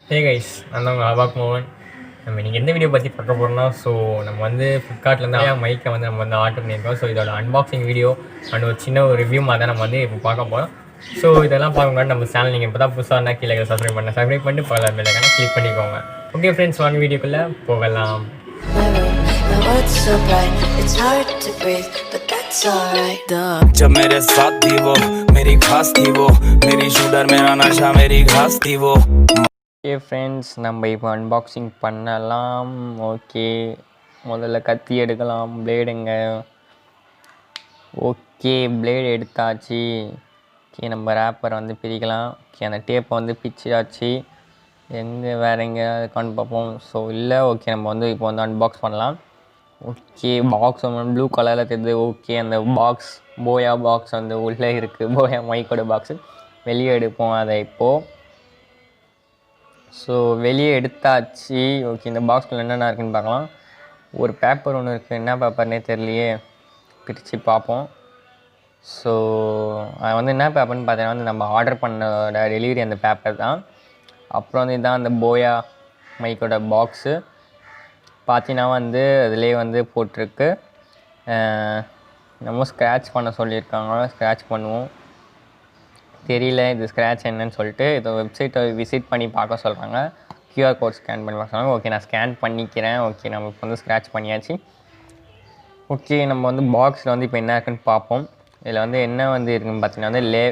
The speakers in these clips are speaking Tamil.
ஹே கைஸ், நான் தான் உங்கள் அவாக் மோகன். நம்ம இன்றைக்கி எந்த வீடியோ பற்றி பார்க்க போகிறோம்னா, நம்ம வந்து ஃப்ளிப்கார்ட்லேருந்து மைக்கை வந்து நம்ம வந்து ஆர்டர் பண்ணியிருக்கோம். இதோட அன்பாக்சிங் வீடியோ அண்ட் ஒரு சின்ன ஒரு ரிவ்யூ மாதிரி தான் நம்ம வந்து இப்போ பார்க்க போகிறோம். இதெல்லாம் பார்க்க முன்னாடி நம்ம சேனல் நீங்கள் இப்போ தான் புதுசாக இருந்தால் கீழே சப்ஸ்கிரைப் பண்ணிட்டு பல பெல்லைக்கான கிளிக் பண்ணிக்கோங்க. ஓகே ஃப்ரெண்ட்ஸ், வாங்க வீடியோக்குள்ளே போகலாம். जब मेरे साथ थी वो मेरी खास थी वो मेरी शूटर मेरा नशा मेरी घास थी वो. ஓகே ஃப்ரெண்ட்ஸ், நம்ம இப்போ அன்பாக்சிங் பண்ணலாம். ஓகே, முதல்ல கத்தி எடுக்கலாம். பிளேடுங்க. ஓகே, பிளேடு எடுத்தாச்சு. ஓகே, நம்ம ரேப்பரை வந்து பிரிக்கலாம். ஓகே, அந்த டேப்பை வந்து பிரிச்சாச்சு. வேறு எங்கே இருக்கான்னு பார்ப்போம். இல்லை. ஓகே, நம்ம வந்து இப்போ வந்து அன்பாக்ஸ் பண்ணலாம். ஓகே, பாக்ஸ் ப்ளூ கலரில் தெரியுது. ஓகே, அந்த பாக்ஸ் போயா பாக்ஸ் வந்து உள்ளே இருக்குது. போயா மைக்கோட பாக்ஸு வெளியே எடுப்போம் அதை இப்போது. வெளியே எடுத்தாச்சு. ஓகே, இந்த பாக்ஸில் என்னென்ன இருக்குதுன்னு பார்க்கலாம். ஒரு பேப்பர் ஒன்று இருக்குது. என்ன பேப்பர்னே தெரியலையே, பிரித்து பார்ப்போம். அது வந்து என்ன பேப்பர்னு பார்த்தீங்கன்னா வந்து நம்ம ஆர்டர் பண்ணோட டெலிவரி அந்த பேப்பர் தான். அப்புறம் வந்து இதுதான் அந்த போயா மைக்கோட பாக்ஸு. பார்த்தீங்கன்னா வந்து அதிலே வந்து போட்டிருக்கு. நம்ம ஸ்க்ராட்ச் பண்ண சொல்லியிருக்காங்க. ஸ்க்ராட்ச் பண்ணுவோம். தெரியல இது ஸ்க்ராட்ச் என்னன்னு சொல்லிட்டு. இதை வெப்சைட்டை விசிட் பண்ணி பார்க்க சொல்கிறாங்க. கியூஆர் கோட் ஸ்கேன் பண்ணி பார்க்க சொல்கிறாங்க. ஓகே, நான் ஸ்கேன் பண்ணிக்கிறேன். ஓகே, நம்ம இப்போ வந்து ஸ்க்ராட்ச் பண்ணியாச்சு. ஓகே, நம்ம வந்து பாக்ஸில் வந்து இப்போ என்ன இருக்குன்னு பார்ப்போம். இதில் வந்து என்ன வந்து இருக்குதுன்னு பார்த்தீங்கன்னா வந்து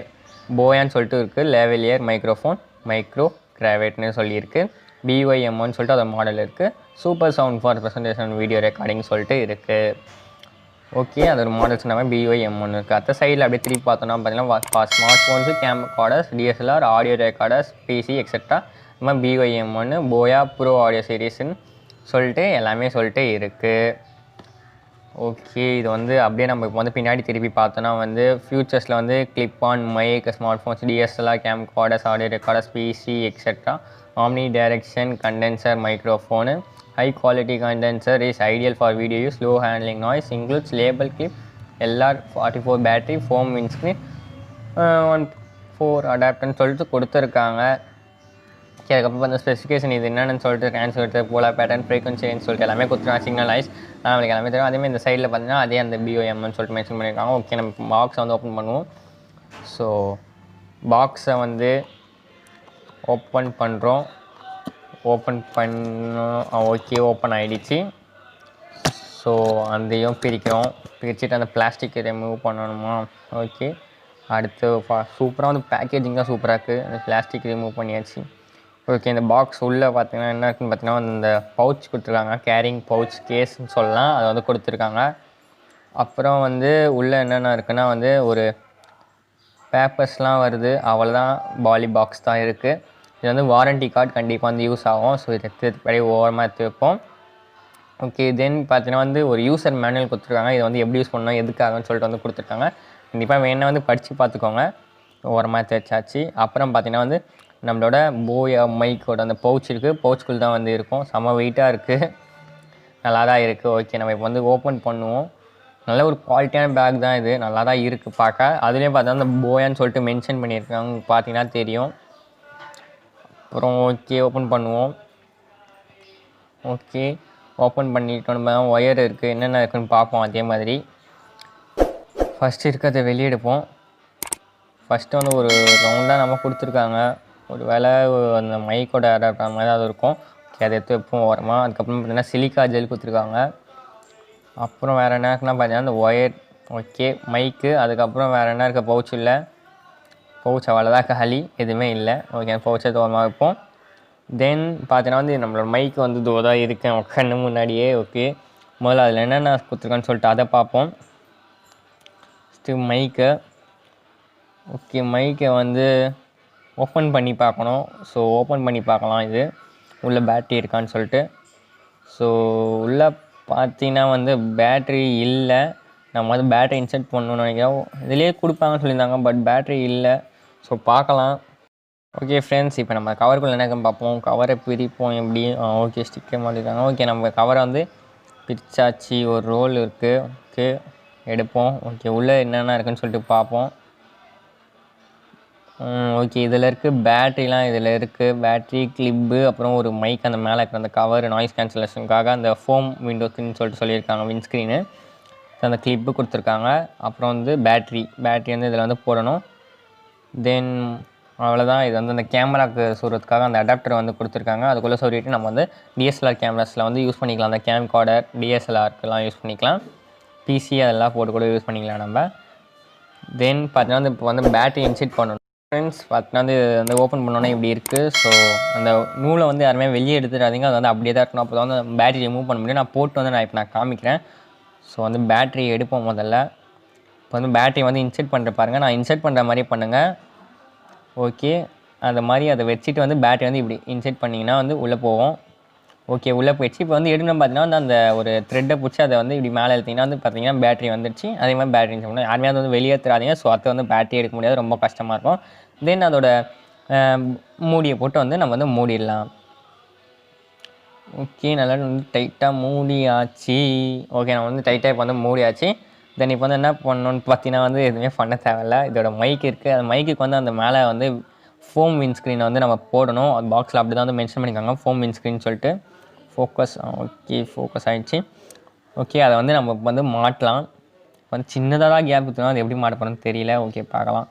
போயான்னு சொல்லிட்டு இருக்குது. லேவலியர் மைக்ரோஃபோன் மைக்ரோ கிராவேட்னு சொல்லியிருக்கு. BY-M1 சொல்லிட்டு அதோட மாடல் இருக்குது. Super sound for presentation video recording சொல்லிட்டு இருக்குது. ஓகே, அதோட மாடல்ஸ் நம்ம BY-M1 இருக்குது. அடுத்த சைடில் அப்படியே திருப்பி பார்த்தோன்னா பார்த்தீங்கன்னா smart phones, camcorders, DSLR, audio recorders, PC etcetera நம்ம BY-M1 போயா ப்ரோ ஆடியோ சீரீஸ்ன்னு சொல்லிட்டு எல்லாமே சொல்லிட்டு இருக்குது. ஓகே, இது வந்து அப்படியே நம்ம இப்போ வந்து பின்னாடி திருப்பி பார்த்தோன்னா வந்து ஃபியூச்சர்ஸில் வந்து clip on mic, smart phones, DSLR, camcorders, audio recorders, PC etcetera, Omnidirectional condenser microphone. High quality condenser is ideal for video use. Low handling noise. Includes label clip, LR44 battery, foam windscreen, 1.4 adapter சொல்லிட்டு கொடுத்துருக்காங்க. அதுக்கப்புறம் அந்த ஸ்பெசிஃபிகேஷன் இது என்னென்னு சொல்லிட்டு ட்ரான்ஸ்ஃபர் போலார் பேட்டர்ன் ஃப்ரீக்வன்சின்னு சொல்லிட்டு எல்லாமே கொடுத்துருக்காங்க. சிக்னல் ஐஸ் நம்மளுக்கு எல்லாமே தெரியும். அதேமாதிரி இந்த சைடில் பார்த்தீங்கன்னா அதே அந்த BY-M1 சொல்லிட்டு மென்ஷன் பண்ணியிருக்காங்க. ஓகே, நம்ம பாக்ஸை வந்து ஓப்பன் பண்ணுவோம். பாக்ஸை வந்து ஓப்பன் பண்ணுறோம். ஓப்பன் ஓகே, ஓப்பன் ஆகிடுச்சு. அதையும் பிரிக்கிறோம். பிரிச்சுட்டு அந்த பிளாஸ்டிக் ரிமூவ் பண்ணணுமா. ஓகே, அடுத்து சூப்பராக வந்து பேக்கேஜிங் தான் சூப்பராக இருக்குது. அந்த பிளாஸ்டிக் ரிமூவ் பண்ணியாச்சு. ஓகே, இந்த பாக்ஸ் உள்ளே பார்த்தீங்கன்னா என்ன இருக்குன்னு பார்த்தீங்கன்னா இந்த பவுச் கொடுத்துருக்காங்க. கேரிங் பவுச் கேஸ்ன்னு சொல்லலாம். அதை வந்து கொடுத்துருக்காங்க. அப்புறம் வந்து உள்ளே என்னென்ன இருக்குன்னா வந்து ஒரு பேப்பர்ஸ்லாம் வருது. அவ்வளோதான், பாலி பாக்ஸ் தான் இருக்குது. இது வந்து வாரண்டி கார்டு கண்டிப்பாக வந்து யூஸ் ஆகும். இதை எடுத்து ஓரமாக எடுத்து வைப்போம். ஓகே, தென் பார்த்தீங்கன்னா வந்து ஒரு யூசர் மேனுவல் கொடுத்துருக்காங்க. இதை வந்து எப்படி யூஸ் பண்ணணும் எதுக்காகன்னு சொல்லிட்டு வந்து கொடுத்துருக்காங்க. கண்டிப்பாக வேணா வந்து படித்து பார்த்துக்கோங்க. ஓரமாக எடுத்து வச்சாச்சு. அப்புறம் பார்த்தீங்கன்னா வந்து நம்மளோட போயா மைக்கோட அந்த பவுச் இருக்குது. பவுச்சுக்குள் தான் வந்து இருக்கும். செம்ம வெயிட்டாக இருக்குது, நல்லா தான் இருக்குது. ஓகே, நம்ம இப்போ வந்து ஓப்பன் பண்ணுவோம். நல்ல ஒரு குவாலிட்டியான பேக் தான் இது. நல்லா தான் இருக்குது பார்க்க. அதுலேயும் பார்த்தா அந்த போயான்னு சொல்லிட்டு மென்ஷன் பண்ணியிருக்காங்க, பார்த்தீங்கன்னா தெரியும். அப்புறம் ஓகே, ஓப்பன் பண்ணுவோம். ஓகே, ஓப்பன் பண்ணிட்டோம். நம்ம ஒயர் இருக்குது, என்னென்ன இருக்குதுன்னு பார்ப்போம். அதே மாதிரி ஃபஸ்ட்டு இருக்கிறத வெளியே எடுப்போம். ஃபஸ்ட்டு வந்து ஒரு ரவுண்டாக நம்ம கொடுத்துருக்காங்க. ஒரு வேளை அந்த மைக்கோட அடாப்டர் மாதிரி அது இருக்கும். ஓகே, அதை எடுத்து வைப்போம் ஓரமாக. அதுக்கப்புறம் பார்த்தீங்கன்னா சிலிக்கா ஜெல் கொடுத்துருக்காங்க. அப்புறம் வேறு என்ன இருக்குன்னா பார்த்தீங்கன்னா அந்த ஒயர். ஓகே, மைக்கு. அதுக்கப்புறம் வேறு என்ன இருக்குது, பவுச் இல்லை. பவுச் அவ்வளோதான், காலி, எதுவுமே இல்லை. ஓகே, பவுச்சை தோரமாக வைப்போம். தென் பார்த்தீங்கன்னா வந்து நம்மளோட மைக்கு வந்து தோதாக இருக்கேன் உட்காந்து முன்னாடியே. ஓகே, முதல்ல அதில் என்னென்ன கொடுத்துருக்கான்னு சொல்லிட்டு அதை பார்ப்போம். ஃபஸ்ட்டு மைக்கை. ஓகே, மைக்கை வந்து ஓப்பன் பண்ணி பார்க்கணும். ஓப்பன் பண்ணி பார்க்கலாம் இது உள்ளே பேட்ரி இருக்கான்னு சொல்லிட்டு. உள்ளே பார்த்தீங்கன்னா வந்து பேட்ரி இல்லை. நம்ம வந்து பேட்ரி இன்சர்ட் பண்ணணும்னு நினைக்கிறோம். இதிலே கொடுப்பாங்கன்னு சொல்லியிருந்தாங்க, பட் பேட்ரி இல்லை. பார்க்கலாம். ஓகே ஃப்ரெண்ட்ஸ், இப்போ நம்ம கவருக்குள்ளே என்ன பார்ப்போம். கவரை பிரிப்போம் எப்படி. ஓகே, ஸ்டிக்கர் மாட்டிருக்காங்க. ஓகே, நம்ம கவரை வந்து பிரிச்சாச்சு. ஒரு ரோல் இருக்குது. ஓகே, எடுப்போம். ஓகே, உள்ளே என்னென்ன இருக்குன்னு சொல்லிட்டு பார்ப்போம். ஓகே. இதில் இருக்குது பேட்ரிலாம், இதில் இருக்குது பேட்ரி, கிளிப்பு, அப்புறம் ஒரு மைக் அந்த மேலே இருக்கிற அந்த கவர் நாய்ஸ் கேன்சலேஷனுக்காக அந்த ஃபோம் விண்டோஸ்ன்னு சொல்லிட்டு சொல்லியிருக்காங்க விண்ட்ஸ்க்ரீனு. அந்த கிளிப்பு கொடுத்துருக்காங்க. அப்புறம் வந்து பேட்ரி வந்து இதில் வந்து போடணும். தென் அவ்வளோதான். இது வந்து அந்த கேமராவுக்கு சொல்கிறதுக்காக அந்த அடாப்டரை வந்து கொடுத்துருக்காங்க. அதுக்குள்ளே சொல்லிவிட்டு நம்ம வந்து டிஎஸ்எல்ஆர் கேமராஸில் வந்து யூஸ் பண்ணிக்கலாம். அந்த கேம் கார்டர் டிஎஸ்எல்ஆருக்குலாம் யூஸ் பண்ணிக்கலாம். பிசி அதெல்லாம் போட்டு கூட யூஸ் பண்ணிக்கலாம் நம்ம. தென் பார்த்தீங்கன்னா வந்து இப்போ வந்து பேட்ரி இன்செர்ட் பண்ணணும் ஃப்ரெண்ட்ஸ். பார்த்தீங்கன்னா வந்து வந்து ஓப்பன் பண்ணோன்னே இப்படி இருக்குது. ஸோ அந்த நூலை வந்து யாருமே வெளியே எடுத்துடாதீங்க. அது வந்து அப்படியே தான் இருக்கணும். அப்போ தான் வந்து பேட்ரி ரிமூவ் பண்ண முடியும். நான் போட்டு வந்து நான் காமிக்கிறேன். ஸோ வந்து பேட்ரி எடுப்போம் முதல்ல. இப்போ வந்து பேட்ரி வந்து இன்செர்ட் பண்ணுற பாருங்கள். நான் இன்செர்ட் பண்ணுற மாதிரி பண்ணுங்கள். ஓகே. அந்த மாதிரி அதை வச்சுட்டு வந்து பேட்ரி வந்து இப்படி இன்செர்ட் பண்ணிங்கன்னா வந்து உள்ளே போவோம். ஓகே, உள்ளே போயிடுச்சு. இப்போ வந்து எடுக்கணும் பார்த்தீங்கன்னா வந்து அந்த ஒரு த்ரெட்டை பிடிச்சி அதை வந்து இப்படி மேலே எடுத்திங்கன்னா வந்து பார்த்தீங்கன்னா பேட்ரி வந்துடுச்சு. அதே மாதிரி பேட்ரி பண்ணணும். யாருமே அதை வந்து வெளியேற்றாதீங்க. ஸோ அதை வந்து பேட்ரி எடுக்க முடியாது, ரொம்ப கஷ்டமாக இருக்கும். தென் அதோட மூடியை போட்டு வந்து நம்ம வந்து மூடிடலாம். ஓகே, நல்லா வந்து டைட்டாக மூடியாச்சு. ஓகே, நான் வந்து டைட்டாக இப்போ வந்து மூடியாச்சு. தென் இப்போ வந்து என்ன பண்ணணுன்னு பார்த்தீங்கன்னா வந்து எதுவுமே பண்ண தேவையில்ல. இதோட மைக் இருக்குது. அந்த மைக்குக்கு வந்து அந்த மேலே வந்து ஃபோம் விண்ட்ஸ்க்ரீனை வந்து நம்ம போடணும். அது பாக்ஸில் அப்படி தான் வந்து மென்ஷன் பண்ணியிருக்காங்க, ஃபோம் விண்ட்ஸ்க்ரீன் சொல்லிட்டு. ஃபோக்கஸ் ஓகே, ஃபோக்கஸ் ஆகிடுச்சு. ஓகே, அதை வந்து நம்ம வந்து மாட்டலாம். வந்து சின்னதாக தான் கேப் ஊற்றணும். அது எப்படி மாட்ட போகிறோன்னு தெரியல. ஓகே, பார்க்கலாம்.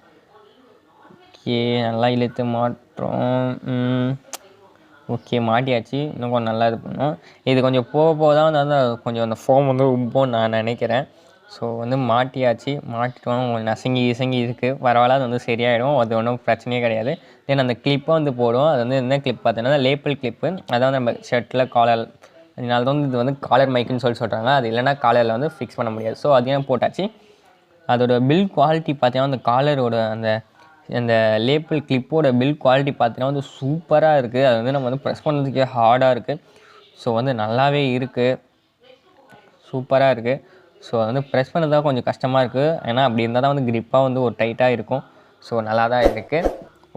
ஓகே, நல்லா இழுத்து மாட்டுறோம். ஓகே, மாட்டியாச்சு. இன்னும் கொஞ்சம் நல்லா இது பண்ணணும். இது கொஞ்சம் போக தான் வந்து கொஞ்சம் அந்த ஃபோம் வந்து உப்போன்னு நான் நினைக்கிறேன். ஸோ வந்து மாட்டியாச்சு. மாட்டிட்டோம். கொஞ்சம் நசுங்கி இருக்குது. பரவாயில்ல, அது வந்து சரியாயிடும். அது ஒன்றும் பிரச்சனையே கிடையாது. தென் அந்த கிளிப்பை வந்து போடும். அது வந்து என்ன கிளிப் பார்த்தீங்கன்னா லேப்பிள் கிளிப்பு. அதாவது நம்ம ஷர்ட்டில் காலர், அதனால தான் வந்து இது வந்து காலர் மைக்குன்னு சொல்கிறாங்க. அது இல்லைனா காலரில் வந்து ஃபிக்ஸ் பண்ண முடியாது. ஸோ அதையும் போட்டாச்சு. அதோட பில் குவாலிட்டி பார்த்தீங்கன்னா அந்த காலரோட அந்த லேப்பிள் கிளிப்போட பில் குவாலிட்டி பார்த்தீங்கன்னா வந்து சூப்பராக இருக்குது. அது வந்து நம்ம வந்து ப்ரெஸ் பண்ணுறதுக்கே ஹார்டாக இருக்குது. ஸோ வந்து நல்லாவே இருக்குது, சூப்பராக இருக்குது. ஸோ வந்து ப்ரெஸ் பண்ணது தான் கொஞ்சம் கஷ்டமாக இருக்குது. ஏன்னா அப்படி இருந்தால் தான் வந்து கிரிப்பாக வந்து ஒரு டைட்டாக இருக்கும். ஸோ நல்லா தான் இருக்குது.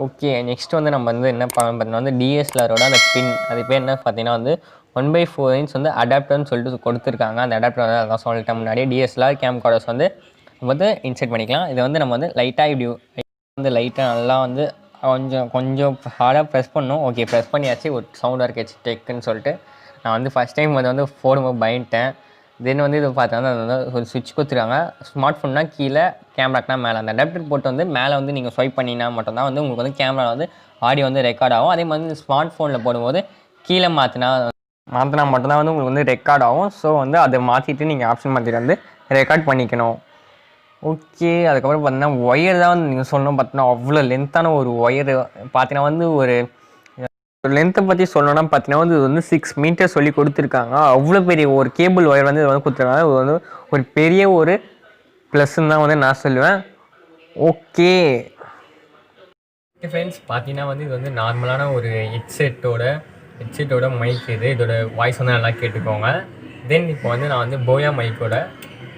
ஓகே, நெக்ஸ்ட் வந்து நம்ம வந்து என்ன பண்ணணும் பார்த்தீங்கன்னா வந்து டிஎஸ்எல்ஆரோட அந்த பின், அது பேர் என்ன பார்த்தீங்கன்னா வந்து 1/4 இன்ச் வந்து அடாப்டர்னு சொல்லிட்டு கொடுத்துருக்காங்க. அந்த அடாப்டர் வந்து அதான் சொல்லிட்டேன் முன்னாடியே. டிஎஸ்எல்ஆர் கேம் கார்டர்ஸ் வந்து நம்ம வந்து இன்செர்ட் பண்ணிக்கலாம். இதை வந்து நம்ம வந்து லைட்டாக இப்படி வந்து லைட்டாக நல்லா வந்து கொஞ்சம் ஹார்டாக ப்ரெஸ் பண்ணணும். ஓகே, ப்ரெஸ் பண்ணியாச்சு. ஒரு சவுண்டாக இருக்கேச்சு டெக்குன்னு சொல்லிட்டு. நான் வந்து ஃபஸ்ட் டைம் வந்து போடும்போது பயந்துட்டேன். தென் வந்து இது பார்த்தீங்கன்னா ஒரு சுவிட்ச் கொடுத்துருக்காங்க. ஸ்மார்ட் ஃபோன்னா கீழே, கேமராக்குனா மேலே. அந்த அடாப்டர் போட்டு வந்து மேலே வந்து நீங்கள் ஸ்வைப் பண்ணினா மட்டும்தான் வந்து உங்களுக்கு வந்து கேமரா வந்து ஆடியோ வந்து ரெக்கார்ட் ஆகும். அதே மாதிரி ஸ்மார்ட் ஃபோனில் போடும்போது கீழே மாற்றினா மட்டும்தான் வந்து உங்களுக்கு வந்து ரெக்கார்ட் ஆகும். ஸோ வந்து அதை மாற்றிட்டு நீங்கள் ஆப்ஷன் மாற்றிட்டு வந்து ரெக்கார்ட் பண்ணிக்கணும். ஓகே, அதுக்கப்புறம் பார்த்தீங்கன்னா ஒயர் தான் வந்து நீங்கள் சொல்லணும். பார்த்தீங்கன்னா அவ்வளோ லென்த்தான ஒரு ஒயரு. பார்த்தீங்கன்னா வந்து ஒரு லென்த்தை பற்றி சொல்லணும்னா பார்த்தீங்கன்னா வந்து இது வந்து 6 மீட்டர் சொல்லி கொடுத்துருக்காங்க. அவ்வளோ பெரிய ஒரு கேபிள் ஒயர் வந்து இது வந்து கொடுத்துருக்காங்க. இது வந்து ஒரு பெரிய ஒரு ப்ளஸ்ன்னு தான் வந்து நான் சொல்லுவேன். ஓகே ஃப்ரெண்ட்ஸ், பார்த்தீங்கன்னா வந்து இது வந்து நார்மலான ஒரு ஹெட்செட்டோட மைக். இதோட வாய்ஸ் வந்து நல்லா கேட்டுக்கோங்க. தென் இப்போ வந்து நான் வந்து போயா மைக்கோட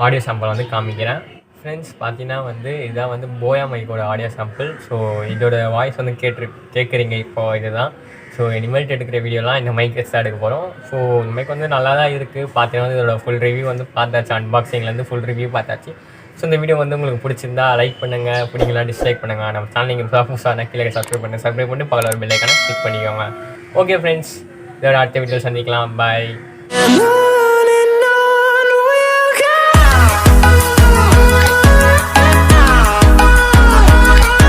ஆடியோ சாம்பிள் வந்து காமிக்கிறேன். ஃப்ரெண்ட்ஸ், பார்த்தீங்கன்னா வந்து இதுதான் வந்து போயா மைக்கோட ஆடியோ சாம்பிள். ஸோ இதோட வாய்ஸ் வந்து கேட்குறீங்க இப்போது. இதுதான். ஸோ இனிமேல் எடுக்கிற வீடியோலாம் இந்த மைக் வச்சு தான் எடுக்க போகிறோம். ஸோ இந்த மைக் வந்து நல்லா தான் இருக்குது. பார்த்தீங்கன்னா வந்து இதோட ஃபுல் ரிவ்யூ வந்து பார்த்தாச்சு. அன்பாக்சிங்லேருந்து ஃபுல் ரிவ்யூ பார்த்தாச்சு. ஸோ இந்த வீடியோ வந்து உங்களுக்கு பிடிச்சிருந்தா லைக் பண்ணுங்கள், பிடிங்களா டிஸ்லைக் பண்ணுங்கள். நம்ம சேனல் நீங்கள் புதுசாக கீழே சப்ஸ்கிரைப் பண்ணிட்டு பக்கத்தில் ஒரு பெல் ஐக்கானை கிளிக் பண்ணிக்கோங்க. ஓகே ஃப்ரெண்ட்ஸ், இதோட அடுத்த வீடியோ சந்திக்கலாம். பாய்.